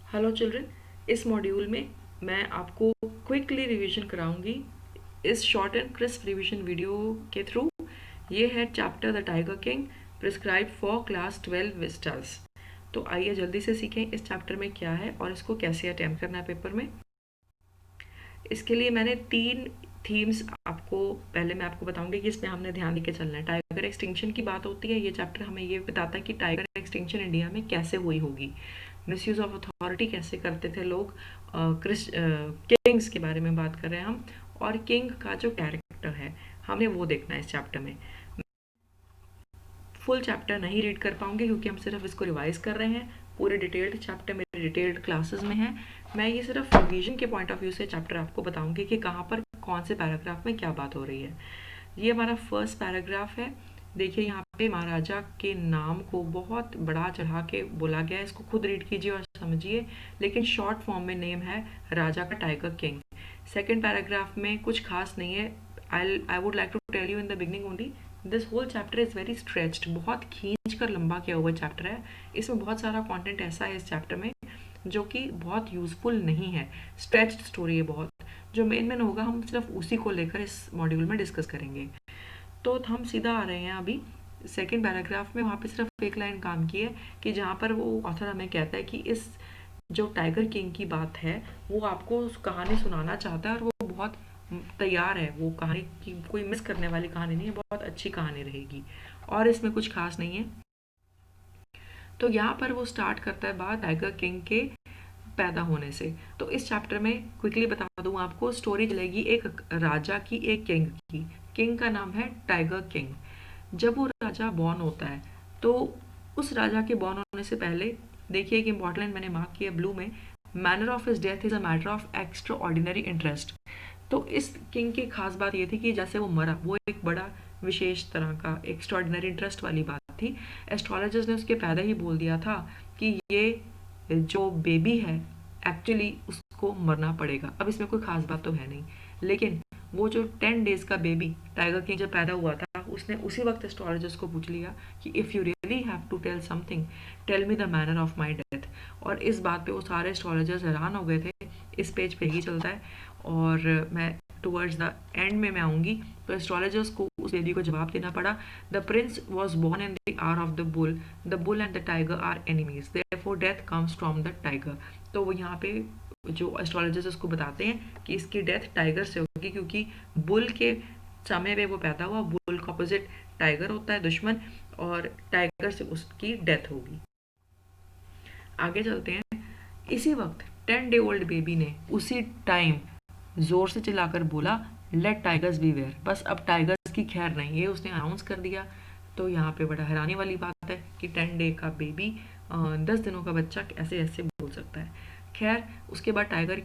Hello children, इस module में मैं आपको क्विकली रिवीजन कराऊंगी इस short and crisp revision video के थ्रू। ये है chapter the tiger king prescribe for class 12 विस्टर्स। तो आइए जल्दी से सीखें इस चैप्टर में क्या है और इसको कैसे अटेम्प्ट करना है पेपर में। इसके लिए मैंने 3 थीम्स मैं आपको बताऊंगी कि इसमें हमने ध्यान देके चलना है। टाइगर एक्सटिंक्शन की बात होती है, ये चैप्टर हमें ये बताता है कि टाइगर एक्सटिंक्शन इंडिया में कैसे हुई होगी, मिसयूज ऑफ अथॉरिटी कैसे करते थे लोग, किंग्स के बारे में बात कर रहे हैं हम, और किंग का जो कैरेक्टर है हमें वो देखना है इस चैप्टर में। फुल चैप्टर नहीं रीड कर पाऊंगी क्योंकि हम सिर्फ इसको रिवाइज कर रहे हैं। पूरे डिटेल्ड चैप्टर मेरे डिटेल्ड क्लासेस में है। मैं ये सिर्फ रिवीजन के पॉइंट ऑफ व्यू से चैप्टर आपको बताऊंगी कि कहाँ पर कौन से पैराग्राफ में क्या बात हो रही है। ये हमारा फर्स्ट पैराग्राफ है। देखिए यहाँ पे महाराजा के नाम को बहुत बड़ा चढ़ा के बोला गया है, इसको खुद रीड कीजिए और समझिए, लेकिन शॉर्ट फॉर्म में नेम है राजा का टाइगर किंग। सेकेंड पैराग्राफ में कुछ खास नहीं है। I would like to tell you in the beginning only, this whole chapter is very stretched, बहुत खींच कर लंबा किया हुआ चैप्टर है। इसमें बहुत सारा कंटेंट ऐसा है इस चैप्टर में जो कि बहुत यूजफुल नहीं है, स्ट्रेच्ड स्टोरी है बहुत। जो मेन होगा हम सिर्फ उसी को लेकर इस मॉड्यूल में डिस्कस करेंगे। तो हम सीधा आ रहे हैं अभी सेकेंड पैराग्राफ में। वहाँ पे सिर्फ एक लाइन काम की है कि जहाँ पर वो ऑथर हमें कहता है कि इस जो टाइगर किंग की बात है वो आपको उस कहानी सुनाना चाहता है और वो बहुत तैयार है। वो कहानी की कोई मिस करने वाली कहानी नहीं है, बहुत अच्छी कहानी रहेगी और इसमें कुछ खास नहीं है। तो यहाँ पर वो स्टार्ट करता है बात टाइगर किंग के पैदा होने से। तो इस चैप्टर में क्विकली बता दूं आपको, स्टोरी चलेगी एक राजा की, एक किंग की। किंग का नाम है टाइगर किंग। जब वो राजा बॉर्न होता है तो उस राजा के बॉर्न होने से पहले देखिए एक इंपॉर्टेंट लाइन मैंने मार्क किया ब्लू में, manner of his death is a matter of extra ordinary interest. तो इस किंग की खास बात ये थी कि जैसे वो मरा वो एक बड़ा विशेष तरह का एक्स्ट्राऑर्डिनरी इंटरेस्ट वाली बात थी। एस्ट्रोलॉजर्स ने उसके पहले ही बोल दिया था कि ये जो बेबी है एक्चुअली उसको मरना पड़ेगा। अब इसमें कोई खास बात तो है नहीं, लेकिन वो जो 10 डेज का बेबी टाइगर किंग जब पैदा हुआ था उसने उसी वक्त एस्ट्रोलॉजर्स को पूछ लिया कि if you really have to tell something tell me the manner of my death. और इस बात पे वो सारे एस्ट्रोलॉजर्स हैरान हो गए थे। इस पेज पे ही चलता है और मैं टुवर्ड्स द एंड में मैं आऊँगी। तो एस्ट्रोलॉजर्स को उस लेडी को जवाब देना पड़ा, the prince was born in the hour of the bull and the tiger are enemies, therefore death comes from the tiger. तो वो यहाँ पे जो एस्ट्रोलॉजर्स उसको बताते हैं कि इसकी डेथ टाइगर से होगी क्योंकि बुल के समय पे वो पैदा हुआ। बुल का अपोजिट टाइगर होता है, दुश्मन, और टाइगर से उसकी डेथ होगी। आगे चलते हैं। इसी वक्त 10 डे ओल्ड बेबी ने उसी टाइम जोर से चिल्लाकर बोला, लेट टाइगर्स बी वेयर। बस अब टाइगर्स की खैर नहीं, ये उसने अनाउंस कर दिया। तो यहाँ पे बड़ा हैरानी वाली बात है कि 10 डे का बेबी, 10 दिनों का बच्चा ऐसे ऐसे बोल सकता है। खैर उसके बाद टाइगर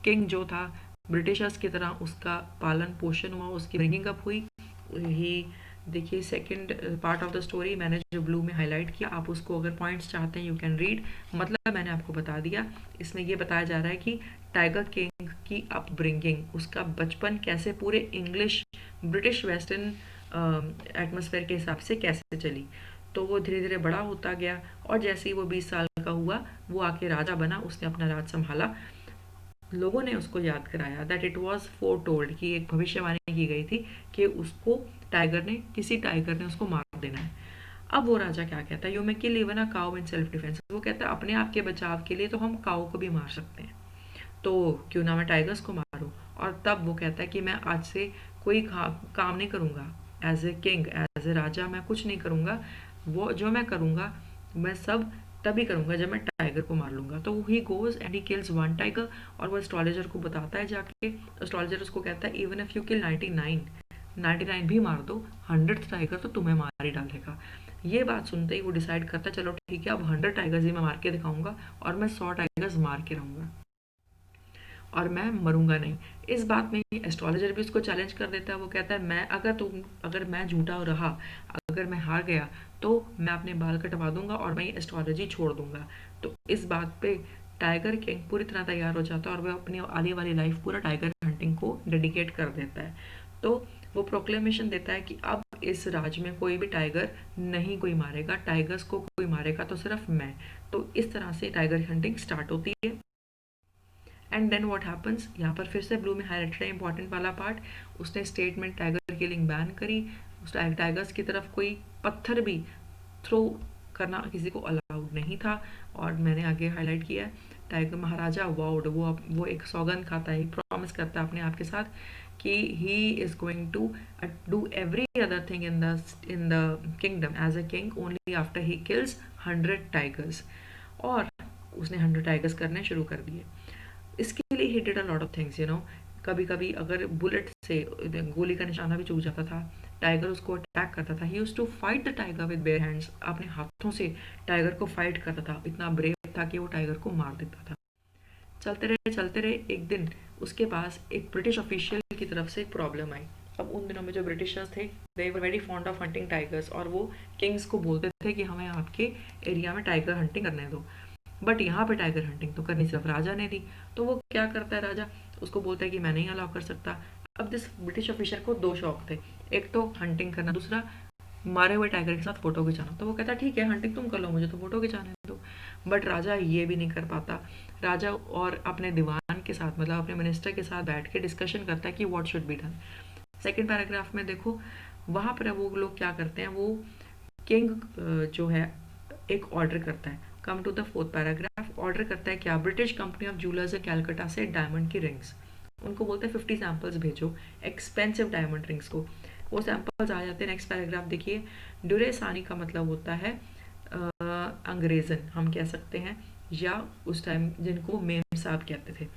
किंग जो था ब्रिटिशर्स की तरह उसका पालन पोषण हुआ, उसकी ब्रिंगिंग अप हुई। ही देखिए second part of the story मैंने जो ब्लू में हाईलाइट किया, आप उसको अगर पॉइंट्स चाहते हैं यू कैन रीड। मतलब मैंने आपको बता दिया। इसमें ये बताया जा रहा है कि टाइगर किंग की अपब्रिंगिंग, उसका बचपन कैसे पूरे इंग्लिश ब्रिटिश वेस्टर्न एटमॉस्फेयर के हिसाब से कैसे चली। तो वो धीरे धीरे बड़ा होता गया और जैसे ही वो 20 साल का हुआ वो आके राजा बना, उसने अपना राज संभाला। लोगों ने उसको याद कराया that it was four told, कि एक भविष्यवाणी की गई थी कि उसको किसी टाइगर ने उसको मार देना है। अब वो राजा क्या कहता है, you may kill even a cow in self defence. वो कहता है अपने आप के बचाव के लिए तो हम काऊ को भी मार सकते हैं, तो क्यों ना मैं टाइगर्स को मारूं। और तब वो कहता है कि मैं आज से कोई काम नहीं करूंगा, as a king as a राजा मैं कुछ नहीं करूंगा। वो जो मैं करूंगा मैं सब तभी करूंगा जब मैं टाइगर को मार लूंगा। तो he goes and he kills one tiger और वो एस्ट्रोलॉजर को बताता है जाके। एस्ट्रोलॉजर उसको कहता है इवन इफ यू किल 99 भी मार दो, 100th टाइगर तो तुम्हें मार ही डालेगा। ये बात सुनते ही वो डिसाइड करता है चलो ठीक है अब 100 टाइगर्स ही मैं मार के दिखाऊंगा और मैं 100 टाइगर्स मार के रहूंगा और मैं मरूंगा नहीं। इस बात में एस्ट्रोलॉजर भी उसको चैलेंज कर देता है। वो कहता है मैं अगर मैं झूठा रहा, अगर मैं हार गया तो मैं अपने बाल कटवा दूंगा और मैं ये एस्ट्रोलॉजी छोड़ दूंगा। तो इस बात पे टाइगर किंग पूरी तरह तैयार हो जाता है और वह अपनी आने वाली लाइफ पूरा टाइगर हंटिंग को डेडिकेट कर देता है। तो वो प्रोक्लेमेशन देता है कि अब इस राज्य में कोई भी टाइगर नहीं कोई मारेगा, टाइगर्स को कोई मारेगा तो सिर्फ मैं। तो इस तरह से टाइगर हंटिंग स्टार्ट होती है। एंड देन व्हाट हैपन्स, यहाँ पर फिर से ब्लू में हाईलाइटेड है इंपॉर्टेंट वाला पार्ट, उसने स्टेटमेंट टाइगर किलिंग बैन करी। उस टाइगर्स की तरफ कोई पत्थर भी थ्रो करना किसी को अलाउड नहीं था। और मैंने आगे हाईलाइट किया है, टाइगर महाराजा वाउड, वो एक सौगंध खाता है, प्रॉमिस करता है अपने आप के साथ कि he is going to do every other thing in the kingdom as a king only after he kills 100 tigers. और उसने 100 टाइगर्स करने शुरू कर दिए। इसके लिए he did a lot of things, कभी कभी अगर बुलेट से गोली का निशाना भी चूक जाता था, टाइगर उसको अटैक करता था, he used to fight the tiger with bare hands, अपने हाथों से टाइगर को फाइट करता था, इतना ब्रेव था कि वो टाइगर को मार देता था। चलते रहे एक दिन उसके पास एक ब्रिटिश ऑफिशियल की तरफ से एक प्रॉब्लम आई। अब उन दिनों में जो ब्रिटिशर्स थे, they were very fond of hunting tigers, और वो किंग्स को बोलते थे कि हमें आपके एरिया में टाइगर हंटिंग करने दो। बट यहाँ पे टाइगर हंटिंग तो करनी सिर्फ राजा ने दी। तो वो क्या करता है राजा, उसको बोलता है कि मैं नहीं अलाउ कर सकता। अब दिस ब्रिटिश ऑफिसर को दो शौक थे, एक तो हंटिंग करना, दूसरा मारे हुए टाइगर के साथ फोटो खिंचाना। तो वो कहता है ठीक है हंटिंग तुम कर लो, मुझे तो फोटो खिंचाने दो। बट राजा ये भी नहीं कर पाता। राजा और अपने दीवान के साथ, मतलब अपने मिनिस्टर के साथ बैठ के डिस्कशन करता है कि what should be done. Second paragraph में देखो, वहाँ पर वो लोग क्या करते हैं, वो किंग जो है एक ऑर्डर करता है। Come to the fourth paragraph, order करता है क्या, British company of jewellers Calcutta से डायमंड की रिंग्स। उनको बोलते हैं 50 सैंपल्स भेजो, एक्सपेंसिव डायमंड रिंग्स को। वो सैंपल्स आ जाते हैं। नेक्स्ट पैराग्राफ देखिए, ड्यूरेसानी का मतलब होता है अंग्रेज़न हम कह सकते हैं, या उस टाइम जिनको मेम साहब कहते थे।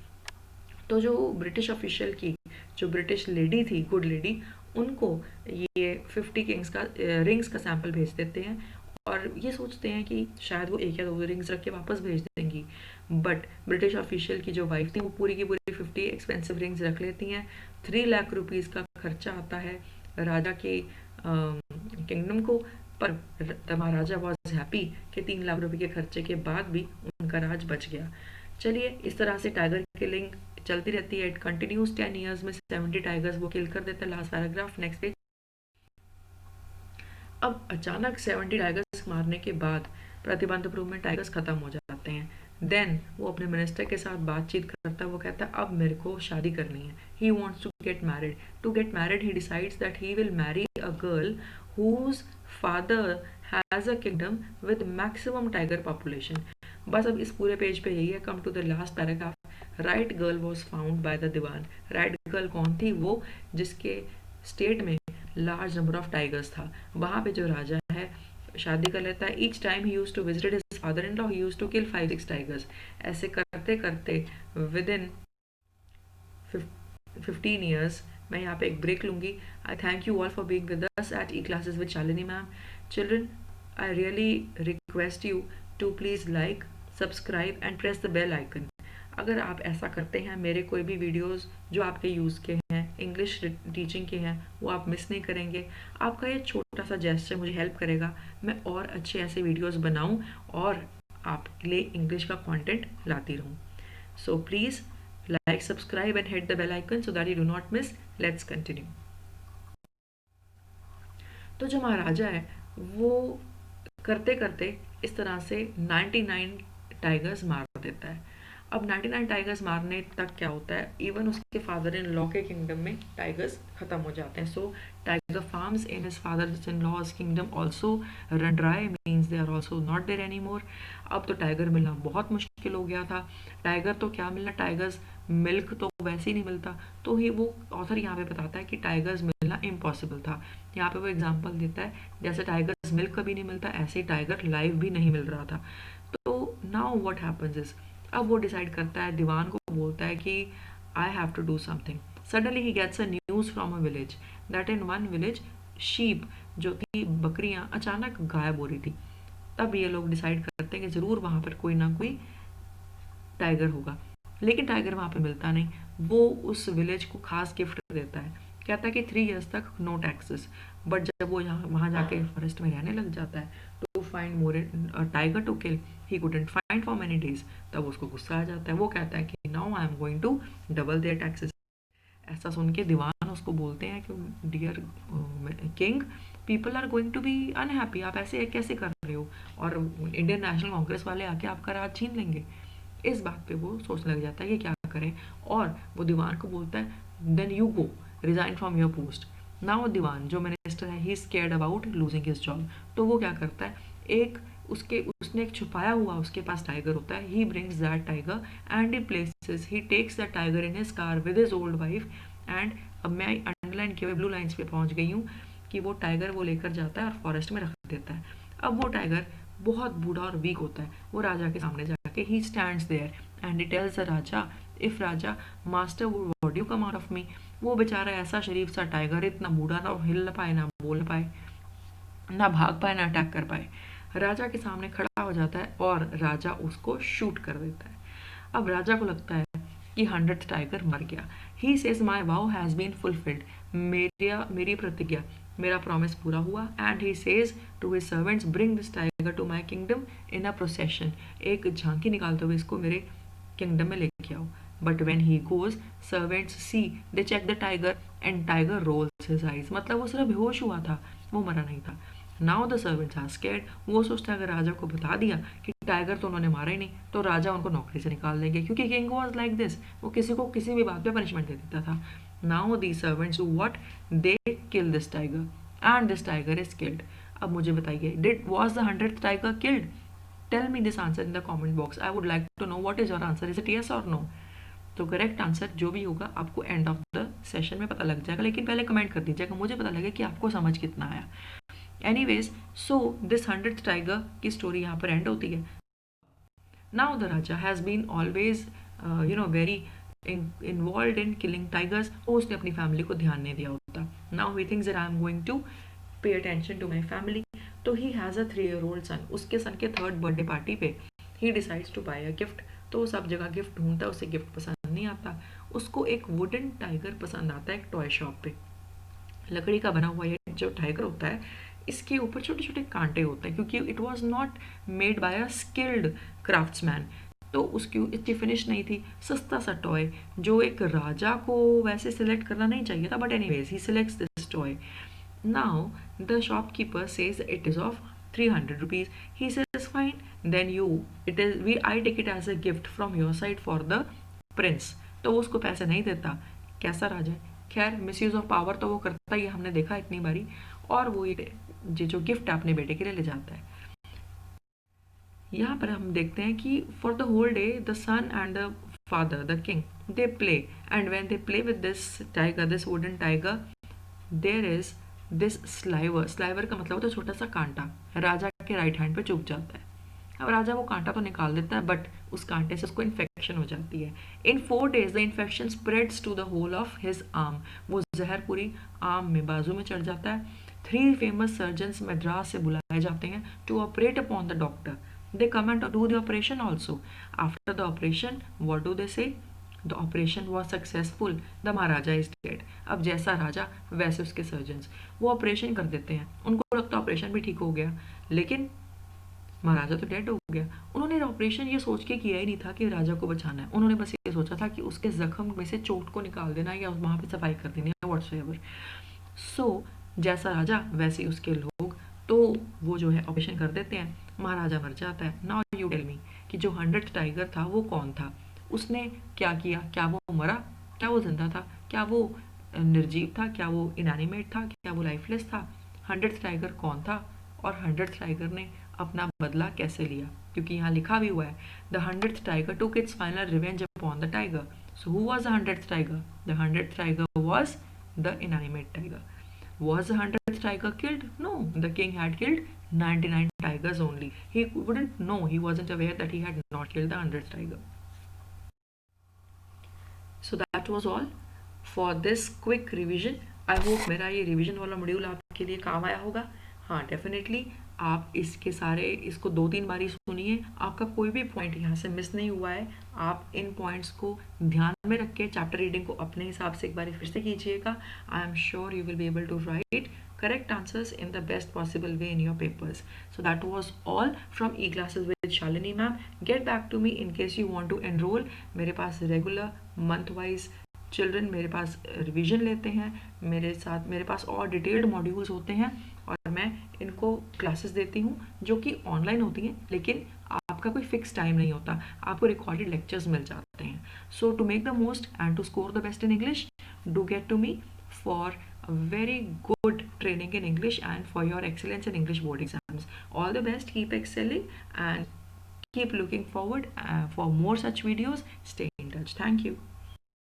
तो जो ब्रिटिश ऑफिशियल की, जो ब्रिटिश लेडी थी, गुड लेडी, उनको ये 50 किंग्स का रिंग्स का सैंपल भेज देते हैं। और ये सोचते हैं कि शायद वो एक या दो रिंग्स रख के वापस भेज देंगी। बट ब्रिटिश ऑफिशियल की जो वाइफ थी, वो पूरी की पूरी 50 एक्सपेंसिव रिंग्स रख लेती हैं। 3 लाख रुपीज़ का खर्चा आता है राजा के किंगडम को। पर महाराजा वॉज हैप्पी कि 3 लाख रुपए के खर्चे के बाद भी उनका राज बच गया। चलिए, इस तरह से टाइगर किलिंग चलती रहती है। इट कंटिन्यूज 10 ईयर्स में 70 टाइगर्स वो किल कर देते हैं। Last paragraph, next page. अब अचानक 70 टाइगर्स मारने के बाद प्रतिबंध में टाइगर्स खत्म हो जाते हैं। देन वो अपने मिनिस्टर के साथ बातचीत करता है। वो कहता है अब मेरे को शादी करनी है। He wants to get married. To get married he decides that he will marry a girl whose father has a kingdom with maximum tiger population. बस अब इस पूरे पेज पे यही है। Come to the last paragraph, right girl was found by the dewan. Right girl कौन थी, वो जिसके स्टेट में लार्ज नंबर ऑफ टाइगर्स था। वहाँ पे जो राजा है शादी कर लेता है। Each time he use to visit his father in law, he use to kill 5-6 tigers. ऐसे करते करते विद इन 15 ईयर्स, मैं यहाँ पे एक ब्रेक लूंगी। I thank you all for being with us at E classes with Shalini ma'am. Children, I really request you to please like, subscribe and press the bell icon. अगर आप ऐसा करते हैं, मेरे कोई भी वीडियोस जो आपके यूज़ के हैं, इंग्लिश टीचिंग के हैं, वो आप मिस नहीं करेंगे। आपका ये छोटा सा जेस्चर मुझे हेल्प करेगा, मैं और अच्छे ऐसे वीडियोस बनाऊं और आपके लिए इंग्लिश का कंटेंट लाती रहूं। So please like, subscribe and hit the bell icon so that you do not miss. Let's continue. तो जो महाराजा है वो करते करते इस तरह से 99 टाइगर्स मार देता है। अब 99 टाइगर्स मारने तक क्या होता है, इवन उसके फादर इन लॉ के किंगडम में टाइगर्स खत्म हो जाते हैं। So tiger farms in his father in law's kingdom also run dry, means they are also not there any more. अब तो टाइगर मिलना बहुत मुश्किल हो गया था। टाइगर तो क्या मिलना, टाइगर्स मिल्क तो वैसे ही नहीं मिलता। तो ही वो ऑथर यहाँ पे बताता है कि टाइगर्स मिलना इम्पॉसिबल था। यहाँ पे वो एग्जांपल देता है, जैसे टाइगर्स मिल्क कभी नहीं मिलता, ऐसे ही टाइगर लाइव भी नहीं मिल रहा था। तो नाउ व्हाट हैपेंस इज, अब वो डिसाइड करता है, दीवान को बोलता है कि I have to do something. Suddenly he gets a news from a village that in one village sheep, जो थी बकरियां, अचानक गायब हो रही थी। तब ये लोग डिसाइड करते हैं कि ज़रूर वहाँ पर कोई ना कोई टाइगर होगा। लेकिन टाइगर वहाँ पे मिलता नहीं। वो उस विलेज को खास गिफ्ट देता है, कहता है कि 3 ईयर्स तक नो टैक्सेस। बट जब वो यहाँ वहाँ जाके फॉरेस्ट में रहने लग जाता है, to find more tiger to kill he couldn't find for many days. तब उसको गुस्सा आ जाता है। वो कहता है कि now I am going to double their taxes. ऐसा सुन के दीवान उसको बोलते हैं कि dear king, people are going to be unhappy, आप ऐसे कैसे कर रहे हो, और इंडियन नेशनल कांग्रेस वाले आके आपका राज छीन लेंगे। इस बात पे वो सोचने लग जाता है कि क्या करें, और वो दीवान को बोलता है then you go resign from your post. Now दीवान जो मिनिस्टर है he scared about losing his job, तो वो क्या करता है, एक उसने एक छुपाया हुआ उसके पास टाइगर होता है, he brings that tiger and he places he takes that tiger in his car with his old wife and, अब मैं अंडरलाइन किए हुए ब्लू लाइन्स पे पहुंच गई हूँ कि वो टाइगर वो लेकर जाता है और फॉरेस्ट में रख देता है। अब वो टाइगर बहुत बूढ़ा और वीक होता है, वो राजा के सामने जाके he stands there and he tells the raja, if raja master what you come out of me. वो बेचारा ऐसा शरीफ सा टाइगर, इतना बूढ़ा, ना हिल पाए ना बोल पाए ना भाग पाए ना अटैक कर पाए, राजा के सामने खड़ा हो जाता है और राजा उसको शूट कर देता है। अब राजा को लगता है कि 100th टाइगर मर गया। He says my vow has been fulfilled, मेरी प्रतिज्ञा, मेरा प्रॉमिस पूरा हुआ। And he says to his servants bring this tiger to my kingdom in a procession, एक झांकी निकालते हुए इसको मेरे किंगडम में लेके आओ। But when he goes servants see they check the tiger and tiger rolls his eyes, मतलब वो सिर्फ बेहोश हुआ था, वो मरा नहीं था। Now the servants are scared, वो सोचता है अगर राजा को बता दिया कि टाइगर तो उन्होंने मारा ही नहीं तो राजा उनको नौकरी से निकाल देंगे, क्योंकि किंग वाज लाइक दिस, वो किसी को किसी भी बात पे पनिशमेंट दे देता था। Now the servants do what, they kill this tiger and this tiger is killed. अब मुझे बताइए, did was the 100th tiger killed? Tell me this answer in the comment box, I would like to know what is your answer, is it yes or no? तो correct answer जो भी होगा आपको end of the session में पता लग जाएगा, लेकिन पहले कमेंट कर दीजिएगा, मुझे पता लगे कि आपको समझ कितना आया। Anyways, so this 100th tiger की स्टोरी यहाँ पर एंड होती है। Now the raja has been always very involve in killing tigers, तो उसने अपनी फैमिली को ध्यान नहीं दिया होता। Now he thinks that I am going to pay attention to my family, तो ही हैज़ अ 3-year-old सन। उसके सन के 3rd बर्थडे पार्टी पे he decides to buy a gift, तो वो सब जगह गिफ्ट ढूंढता है, उसे गिफ्ट पसंद नहीं आता। उसको एक वुडन टाइगर पसंद आता है एक टॉय शॉप पे। लकड़ी का बना हुआ ये जो टाइगर होता है, इसके ऊपर छोटे छोटे कांटे होते हैं, क्योंकि it was not made by a skilled craftsman, तो उसकी इतनी फिनिश नहीं थी। सस्ता सा टॉय जो एक राजा को वैसे सिलेक्ट करना नहीं चाहिए था, but anyways he selects this toy. Now the shopkeeper says it is of 300 rupees. He says fine, then I take it as a gift from your side for the prince. तो वो उसको पैसे नहीं देता, कैसा राजा है। खैर मिस यूज ऑफ पावर तो वो करता ही है, हमने देखा इतनी बारी, और वो ये जो गिफ्ट है अपने बेटे के लिए ले जाता है। यहाँ पर हम देखते हैं कि for the whole day the son and the father the king they play, and when they play with this tiger, this wooden tiger, there is this sliver, sliver का मतलब होता है छोटा सा कांटा, राजा के राइट हैंड पे चुभ जाता है। अब राजा वो कांटा तो निकाल देता है, बट उस कांटे से उसको इन्फेक्शन हो जाती है। In 4 days the infection spreads to the whole of his arm, वो जहर पूरी आर्म में, बाजू में चढ़ जाता है। 3 फेमस सर्जन्स मद्रास से बुलाए जाते हैं to operate upon the doctor, they come and do the operation also. After the operation what do they say, the operation was successful, the Maharaja is dead. अब जैसा राजा वैसे उसके सर्जन्स, वो ऑपरेशन कर देते हैं, उनको लगता है ऑपरेशन भी ठीक हो गया, लेकिन महाराजा तो डेड हो गया। उन्होंने ऑपरेशन ये सोच के किया ही नहीं था कि राजा को बचाना है, उन्होंने बस ये सोचा था कि उसके जख्म में से चोट को निकाल देना या वहाँ पे सफाई कर देनी है, व्हाट्सएवर। सो जैसा राजा वैसे उसके लोग, तो वो जो है ऑपरेशन कर देते हैं, महाराजा मर जाता है। नाउ यू टेल मी कि जो 100th टाइगर था वो कौन था, उसने क्या किया, क्या वो मरा, क्या वो जिंदा था, क्या वो निर्जीव था, क्या वो इनएनिमेट था, क्या वो लाइफलेस था? 100th टाइगर कौन था, और 100th टाइगर ने अपना बदला कैसे लिया? क्योंकि यहाँ लिखा भी हुआ है the 100th tiger took its final revenge upon the tiger. So who was the 100th tiger? The 100th tiger was the inanimate tiger. Was the 100th tiger killed? No, the king had killed 99 tigers only. He wouldn't know, he wasn't aware that he had not killed the 100th tiger. So that was all for this quick revision. I hope मेरा ये revision वाला module आपके लिए काम आया होगा। हाँ definitely आप इसके सारे इसको 2-3 बार ही सुनिए, आपका कोई भी पॉइंट यहाँ से मिस नहीं हुआ है। आप इन पॉइंट्स को ध्यान में रख के चैप्टर रीडिंग को अपने हिसाब से एक बार फिर से कीजिएगा। I am sure you will be able to write correct answers in the best possible way in your papers. So that was all from E-Classes with Shalini ma'am. Get back to me in case you want to enroll. मेरे पास regular month wise children मेरे पास revision लेते हैं, मेरे पास और detailed modules होते हैं और मैं इनको क्लासेस देती हूँ जो कि ऑनलाइन होती हैं, लेकिन आपका कोई फिक्स टाइम नहीं होता, आपको रिकॉर्डेड लेक्चर्स मिल जाते हैं. So to make the most and to score the best in English, do get to me for a very good training in English and for your excellence in English board exams. All the best, keep excelling and keep looking forward for more such videos. Stay in touch. Thank you.